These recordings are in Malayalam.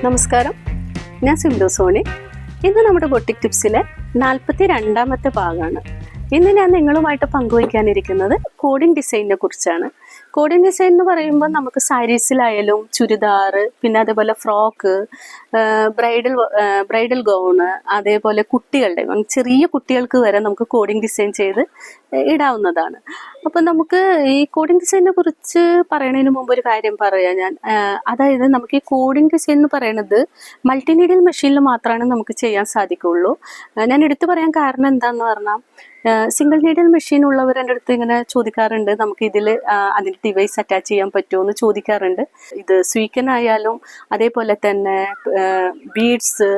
നമസ്കാരം, ഞാൻ സിന്ധു സോണി. ഇന്ന് നമ്മുടെ ബൊട്ടിക് ടിപ്സിലെ 42ാമത്തെ ഭാഗമാണ്. ഇന്ന് ഞാൻ നിങ്ങളുമായിട്ട് പങ്കുവയ്ക്കാനിരിക്കുന്നത് കോഡിംഗ് ഡിസൈനിനെ കുറിച്ചാണ്. കോഡിംഗ് ഡിസൈൻ എന്ന് പറയുമ്പോൾ നമുക്ക് സാരീസിലായാലും ചുരിദാർ, പിന്നെ അതേപോലെ ഫ്രോക്ക്, ബ്രൈഡൽ ഗൗണ്, അതേപോലെ കുട്ടികളുടെ ചെറിയ കുട്ടികൾക്ക് വരെ നമുക്ക് കോഡിംഗ് ഡിസൈൻ ചെയ്ത് ഇടാവുന്നതാണ്. അപ്പം നമുക്ക് ഈ കോഡിംഗ് ഡിസൈനെ കുറിച്ച് പറയുന്നതിന് മുമ്പ് ഒരു കാര്യം പറയാം ഞാൻ. അതായത് നമുക്ക് ഈ കോഡിംഗ് ഡിസൈൻ എന്ന് പറയുന്നത് മൾട്ടിനീഡിയൽ മെഷീനിൽ മാത്രമാണ് നമുക്ക് ചെയ്യാൻ സാധിക്കുള്ളൂ. ഞാൻ എടുത്തു പറയാൻ കാരണം എന്താണെന്ന് പറഞ്ഞാൽ, സിംഗിൾ നീഡിൽ മെഷീൻ ഉള്ളവർ എൻ്റെ അടുത്ത് ഇങ്ങനെ ചോദിക്കാറുണ്ട്, നമുക്ക് ഇതിൽ അതിൻ്റെ ഡിവൈസ് അറ്റാച്ച് ചെയ്യാൻ പറ്റുമോ എന്ന് ചോദിക്കാറുണ്ട്. ഇത് സ്വീക്കൻ ആയാലും അതേപോലെ തന്നെ ബീഡ്സ്,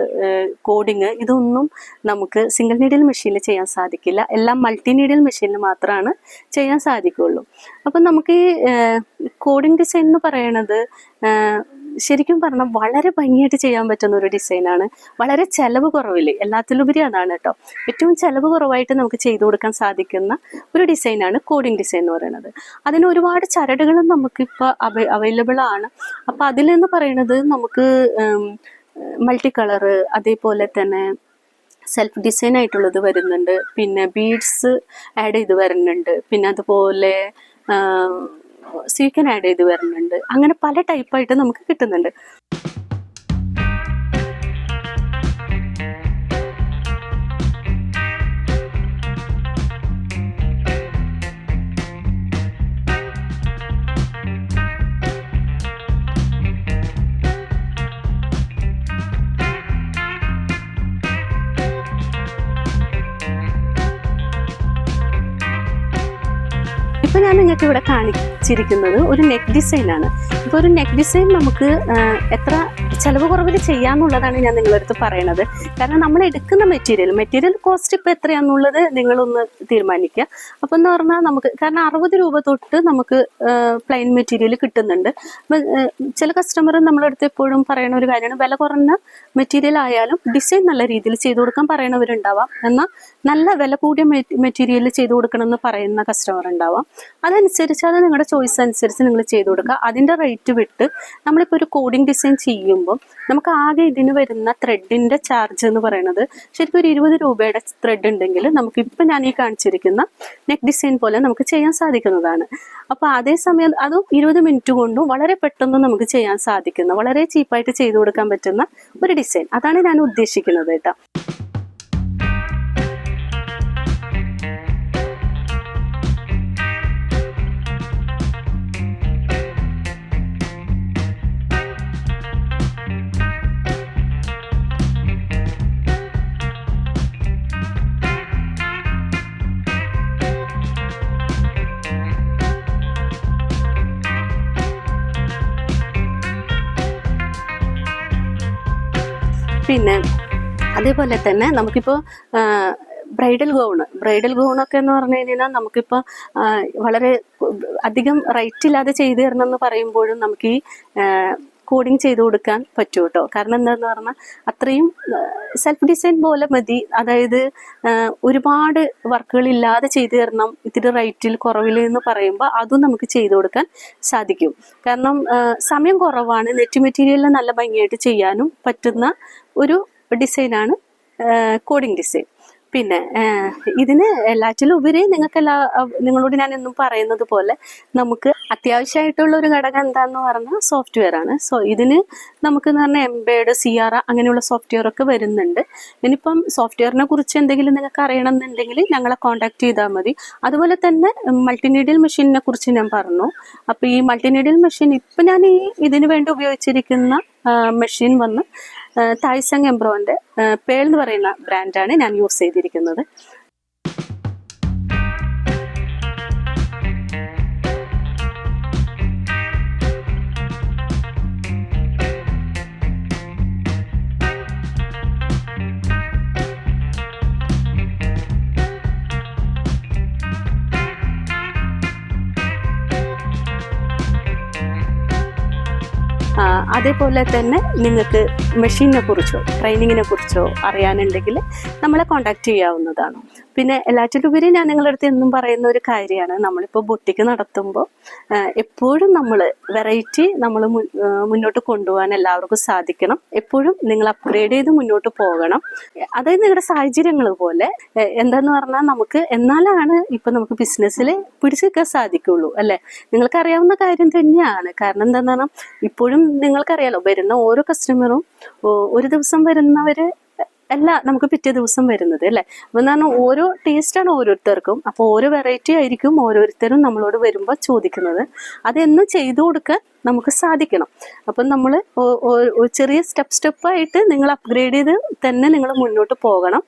കോഡിങ്, ഇതൊന്നും നമുക്ക് സിംഗിൾ നീഡിൽ മെഷീനിൽ ചെയ്യാൻ സാധിക്കില്ല. എല്ലാം മൾട്ടി നീഡിൽ മെഷീനിൽ മാത്രമാണ് ചെയ്യാൻ സാധിക്കുള്ളൂ. അപ്പം നമുക്ക് ഈ കോഡിംഗ് ഡിസൈൻ എന്ന് പറയണത് ശരിക്കും പറഞ്ഞാൽ വളരെ ഭംഗിയായിട്ട് ചെയ്യാൻ പറ്റുന്ന ഒരു ഡിസൈനാണ്. വളരെ ചിലവ് കുറവില്ല, എല്ലാത്തിലുപരി അതാണ് കേട്ടോ. ഏറ്റവും ചിലവ് കുറവായിട്ട് നമുക്ക് ചെയ്തു കൊടുക്കാൻ സാധിക്കുന്ന ഒരു ഡിസൈനാണ് കോഡിംഗ് ഡിസൈൻ എന്ന് പറയുന്നത്. അതിന് ഒരുപാട് ചരടുകളും നമുക്കിപ്പോൾ അവൈലബിൾ ആണ്. അപ്പം അതിൽ നിന്ന് പറയുന്നത് നമുക്ക് മൾട്ടി കളറ്, അതേപോലെ തന്നെ സെൽഫ് ഡിസൈൻ ആയിട്ടുള്ളത് വരുന്നുണ്ട്, പിന്നെ ബീഡ്സ് ആഡ് ചെയ്ത് വരുന്നുണ്ട്, പിന്നെ അതുപോലെ സ്വീക്കൻ ആഡ് ചെയ്ത് വരുന്നുണ്ട്. അങ്ങനെ പല ടൈപ്പായിട്ട് നമുക്ക് കിട്ടുന്നുണ്ട്. ഇപ്പോൾ ഞാൻ നിങ്ങൾക്ക് ഇവിടെ കാണിച്ചിരിക്കുന്നത് ഒരു നെക്ക് ഡിസൈനാണ്. ഇപ്പോൾ ഒരു നെക്ക് ഡിസൈൻ നമുക്ക് എത്ര ചിലവ് കുറവിൽ ചെയ്യാമെന്നുള്ളതാണ് ഞാൻ നിങ്ങളടുത്ത് പറയണത്. കാരണം നമ്മൾ എടുക്കുന്ന മെറ്റീരിയൽ കോസ്റ്റ് ഇപ്പോൾ എത്രയാണെന്നുള്ളത് നിങ്ങളൊന്ന് തീരുമാനിക്കുക. അപ്പോൾ എന്ന് പറഞ്ഞാൽ നമുക്ക്, കാരണം 60 രൂപ തൊട്ട് നമുക്ക് പ്ലെയിൻ മെറ്റീരിയൽ കിട്ടുന്നുണ്ട്. അപ്പം ചില കസ്റ്റമർ നമ്മളടുത്ത് എപ്പോഴും പറയുന്ന ഒരു കാര്യമാണ്, വില കുറഞ്ഞ മെറ്റീരിയൽ ആയാലും ഡിസൈൻ നല്ല രീതിയിൽ ചെയ്തു കൊടുക്കാൻ പറയുന്നവരുണ്ടാവാം, എന്നാൽ നല്ല വില കൂടിയ മെറ്റീരിയൽ ചെയ്തു കൊടുക്കണമെന്ന് പറയുന്ന കസ്റ്റമർ ഉണ്ടാവാം. അതനുസരിച്ച് അത് നിങ്ങളുടെ ചോയ്സ് അനുസരിച്ച് നിങ്ങൾ ചെയ്തു കൊടുക്കുക. അതിൻ്റെ റേറ്റ് വിട്ട് നമ്മളിപ്പോൾ ഒരു കോഡിംഗ് ഡിസൈൻ ചെയ്യുമ്പോൾ നമുക്ക് ആകെ ഇതിന് വരുന്ന ത്രെഡിൻ്റെ ചാർജ് എന്ന് പറയുന്നത് ശരിക്കും ഒരു 20 രൂപയുടെ ത്രെഡ് ഉണ്ടെങ്കിൽ നമുക്കിപ്പോൾ ഞാൻ ഈ കാണിച്ചിരിക്കുന്ന നെക്ക് ഡിസൈൻ പോലെ നമുക്ക് ചെയ്യാൻ സാധിക്കുന്നതാണ്. അപ്പോൾ അതേസമയം അതും 20 മിനിറ്റ് കൊണ്ടും വളരെ പെട്ടെന്ന് നമുക്ക് ചെയ്യാൻ സാധിക്കുന്ന, വളരെ ചീപ്പായിട്ട് ചെയ്തു കൊടുക്കാൻ പറ്റുന്ന ഒരു ഡിസൈൻ, അതാണ് ഞാൻ ഉദ്ദേശിക്കുന്നത് കേട്ടോ. പിന്നെ അതേപോലെ തന്നെ നമുക്കിപ്പോൾ ബ്രൈഡൽ ഗൗണൊക്കെ എന്ന് പറഞ്ഞു കഴിഞ്ഞാൽ നമുക്കിപ്പോൾ വളരെ അധികം റേറ്റ് ഇല്ലാതെ ചെയ്തു തരണം എന്ന് പറയുമ്പോഴും നമുക്ക് ഈ കോഡിങ് ചെയ്ത് കൊടുക്കാൻ പറ്റും കേട്ടോ. കാരണം എന്താണെന്ന് പറഞ്ഞാൽ അത്രയും സെൽഫ് ഡിസൈൻ പോലെ മതി. അതായത് ഒരുപാട് വർക്കുകൾ ഇല്ലാതെ ചെയ്തു തരണം ഇത്തിരി റേറ്റിൽ കുറവിൽ എന്ന് പറയുമ്പോൾ അതും നമുക്ക് ചെയ്തു കൊടുക്കാൻ സാധിക്കും. കാരണം സമയം കുറവാണ്, നെറ്റ് മെറ്റീരിയലിൽ നല്ല ഭംഗിയായിട്ട് ചെയ്യാനും പറ്റുന്ന ഒരു ഡിസൈനാണ് കോഡിംഗ് ഡിസൈൻ. പിന്നെ ഇതിന് എല്ലാറ്റിലും ഉപരി നിങ്ങളോട് ഞാൻ എന്നും പറയുന്നത് പോലെ നമുക്ക് അത്യാവശ്യമായിട്ടുള്ള ഒരു ഘടകം എന്താണെന്ന് പറഞ്ഞാൽ സോഫ്റ്റ്വെയർ ആണ്. ഇതിന് നമുക്കെന്ന് പറഞ്ഞാൽ എംബേഡ്, സിയാറ അങ്ങനെയുള്ള സോഫ്റ്റ്വെയർ ഒക്കെ വരുന്നുണ്ട്. ഇനിയിപ്പം സോഫ്റ്റ്വെയറിനെ കുറിച്ച് എന്തെങ്കിലും നിങ്ങൾക്ക് അറിയണമെന്നുണ്ടെങ്കിൽ ഞങ്ങളെ കോൺടാക്ട് ചെയ്താൽ മതി. അതുപോലെ തന്നെ മൾട്ടിനീഡിയൽ മെഷീനിനെ കുറിച്ച് ഞാൻ പറഞ്ഞു. അപ്പോൾ ഈ മൾട്ടിനീഡിയൽ മെഷീൻ ഇപ്പം ഞാൻ ഇതിന് വേണ്ടി ഉപയോഗിച്ചിരിക്കുന്ന മെഷീൻ വന്ന് തായ്സങ് എംബ്രോൻ്റെ പേൾ എന്ന് പറയുന്ന ബ്രാൻഡാണ് ഞാൻ യൂസ് ചെയ്തിരിക്കുന്നത്. അതേപോലെ തന്നെ നിങ്ങൾക്ക് മെഷീനെ കുറിച്ചോ ട്രെയിനിങ്ങിനെ കുറിച്ചോ അറിയാനുണ്ടെങ്കിൽ നമ്മളെ കോൺടാക്ട് ചെയ്യാവുന്നതാണ്. പിന്നെ എല്ലാറ്റിലുപരി ഞാൻ നിങ്ങളുടെ അടുത്ത് എന്നും പറയുന്ന ഒരു കാര്യമാണ്, നമ്മളിപ്പോൾ ബൊട്ടിക്ക് നടത്തുമ്പോൾ എപ്പോഴും നമ്മൾ വെറൈറ്റി നമ്മൾ മുന്നോട്ട് കൊണ്ടുപോകാൻ എല്ലാവർക്കും സാധിക്കണം. എപ്പോഴും നിങ്ങൾ അപ്ഗ്രേഡ് ചെയ്ത് മുന്നോട്ട് പോകണം. അതായത് നിങ്ങളുടെ സാഹചര്യങ്ങൾ പോലെ എന്താന്ന് പറഞ്ഞാൽ നമുക്ക് എന്നാലാണ് ഇപ്പം നമുക്ക് ബിസിനസ്സിൽ പിടിച്ചു നിൽക്കാൻ സാധിക്കുള്ളൂ അല്ലേ. നിങ്ങൾക്കറിയാവുന്ന കാര്യം തന്നെയാണ്. കാരണം എന്താണെന്ന് പറഞ്ഞാൽ ഇപ്പോഴും നിങ്ങൾക്കറിയാലോ, വരുന്ന ഓരോ കസ്റ്റമറും ഒരു ദിവസം വരുന്നവർ അല്ല നമുക്ക് പിറ്റേ ദിവസം വരുന്നത് അല്ലേ. അപ്പം എന്ന് പറഞ്ഞാൽ ഓരോ ടേസ്റ്റാണ് ഓരോരുത്തർക്കും. അപ്പോൾ ഓരോ വെറൈറ്റി ആയിരിക്കും ഓരോരുത്തരും നമ്മളോട് വരുമ്പോൾ ചോദിക്കുന്നത്. അതെന്നും ചെയ്തു കൊടുക്കാൻ നമുക്ക് സാധിക്കണം. അപ്പം നമ്മൾ ചെറിയ സ്റ്റെപ്പായിട്ട് നിങ്ങൾ അപ്ഗ്രേഡ് ചെയ്ത് തന്നെ നിങ്ങൾ മുന്നോട്ട് പോകണം.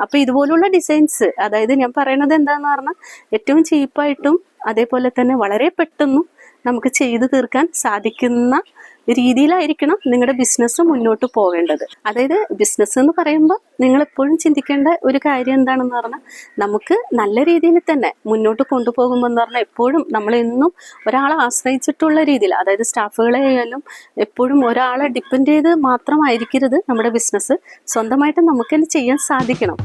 അപ്പോൾ ഇതുപോലുള്ള ഡിസൈൻസ്, അതായത് ഞാൻ പറയണത് എന്താണെന്ന് പറഞ്ഞാൽ ഏറ്റവും ചീപ്പായിട്ടും അതേപോലെ തന്നെ വളരെ പെട്ടെന്നും നമുക്ക് ചെയ്തു തീർക്കാൻ സാധിക്കുന്ന രീതിയിലായിരിക്കണം നിങ്ങളുടെ ബിസിനസ് മുന്നോട്ട് പോകേണ്ടത്. അതായത് ബിസിനസ് എന്ന് പറയുമ്പോൾ നിങ്ങൾ എപ്പോഴും ചിന്തിക്കേണ്ട ഒരു കാര്യം എന്താണെന്ന് പറഞ്ഞാൽ, നമുക്ക് നല്ല രീതിയിൽ തന്നെ മുന്നോട്ട് കൊണ്ടുപോകുമ്പോൾ എന്ന് പറഞ്ഞാൽ എപ്പോഴും നമ്മളെന്നും ഒരാളെ ആശ്രയിച്ചിട്ടുള്ള രീതിയിൽ, അതായത് സ്റ്റാഫുകളെ ആയാലും എപ്പോഴും ഒരാളെ ഡിപ്പെൻഡ് ചെയ്ത് മാത്രമായിരിക്കരുത് നമ്മുടെ ബിസിനസ്. സ്വന്തമായിട്ട് നമുക്ക് തന്നെ ചെയ്യാൻ സാധിക്കണം.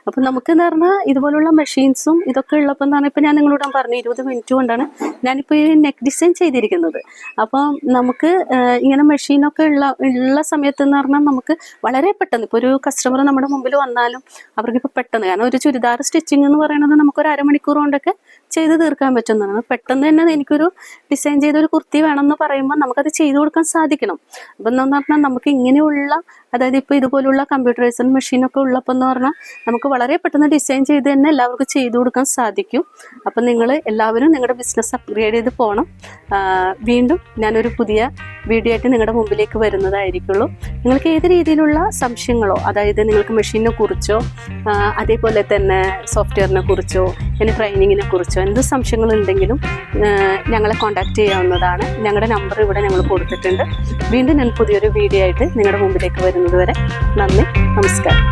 അപ്പം നമുക്ക് എന്ന് പറഞ്ഞാൽ ഇതുപോലുള്ള മെഷീൻസും ഇതൊക്കെ ഉള്ളപ്പോൾ എന്ന് പറഞ്ഞാൽ ഇപ്പം ഞാൻ നിങ്ങളോട് പറഞ്ഞു 20 മിനിറ്റ് കൊണ്ടാണ് ഞാനിപ്പോൾ ഈ നെക്ക് ഡിസൈൻ ചെയ്തിരിക്കുന്നത്. അപ്പം നമുക്ക് ഇങ്ങനെ മെഷീനൊക്കെ ഉള്ള സമയത്ത് എന്ന് പറഞ്ഞാൽ നമുക്ക് വളരെ പെട്ടെന്ന്, ഇപ്പോൾ ഒരു കസ്റ്റമർ നമ്മുടെ മുമ്പിൽ വന്നാലും അവർക്കിപ്പോൾ പെട്ടെന്ന്, കാരണം ഒരു ചുരിദാർ സ്റ്റിച്ചിങ് എന്ന് പറയുന്നത് നമുക്കൊരു അരമണിക്കൂർ കൊണ്ടൊക്കെ ചെയ്ത് തീർക്കാൻ പറ്റുന്നതാണ്. പെട്ടെന്ന് തന്നെ എനിക്കൊരു ഡിസൈൻ ചെയ്തൊരു കുർത്തി വേണമെന്ന് പറയുമ്പോൾ നമുക്കത് ചെയ്തു കൊടുക്കാൻ സാധിക്കണം. അപ്പം എന്താണെന്ന് പറഞ്ഞാൽ നമുക്ക് ഇങ്ങനെയുള്ള, അതായത് ഇപ്പോൾ ഇതുപോലുള്ള കമ്പ്യൂട്ടറൈസ്ഡ് മെഷീനൊക്കെ ഉള്ളപ്പോൾ എന്ന് പറഞ്ഞാൽ നമുക്ക് വളരെ പെട്ടെന്ന് ഡിസൈൻ ചെയ്ത് തന്നെ എല്ലാവർക്കും ചെയ്തു കൊടുക്കാൻ സാധിക്കും. അപ്പം നിങ്ങൾ എല്ലാവരും നിങ്ങളുടെ ബിസിനസ് അപ്ഗ്രേഡ് ചെയ്ത് പോകണം. വീണ്ടും ഞാനൊരു പുതിയ വീഡിയോ ആയിട്ട് നിങ്ങളുടെ മുമ്പിലേക്ക് വരുന്നതായിരിക്കുള്ളൂ. നിങ്ങൾക്ക് ഏത് രീതിയിലുള്ള സംശയങ്ങളോ, അതായത് നിങ്ങൾക്ക് മെഷീനെ കുറിച്ചോ അതേപോലെ തന്നെ സോഫ്റ്റ്വെയറിനെ കുറിച്ചോ പിന്നെ ട്രെയിനിങ്ങിനെ കുറിച്ചോ എന്ത് സംശയങ്ങളുണ്ടെങ്കിലും ഞങ്ങളെ കോൺടാക്റ്റ് ചെയ്യാവുന്നതാണ്. ഞങ്ങളുടെ നമ്പർ ഇവിടെ ഞങ്ങൾ കൊടുത്തിട്ടുണ്ട്. വീണ്ടും ഞാൻ പുതിയൊരു വീഡിയോ ആയിട്ട് നിങ്ങളുടെ മുമ്പിലേക്ക് വരുന്നത് വരെ നന്ദി, നമസ്കാരം.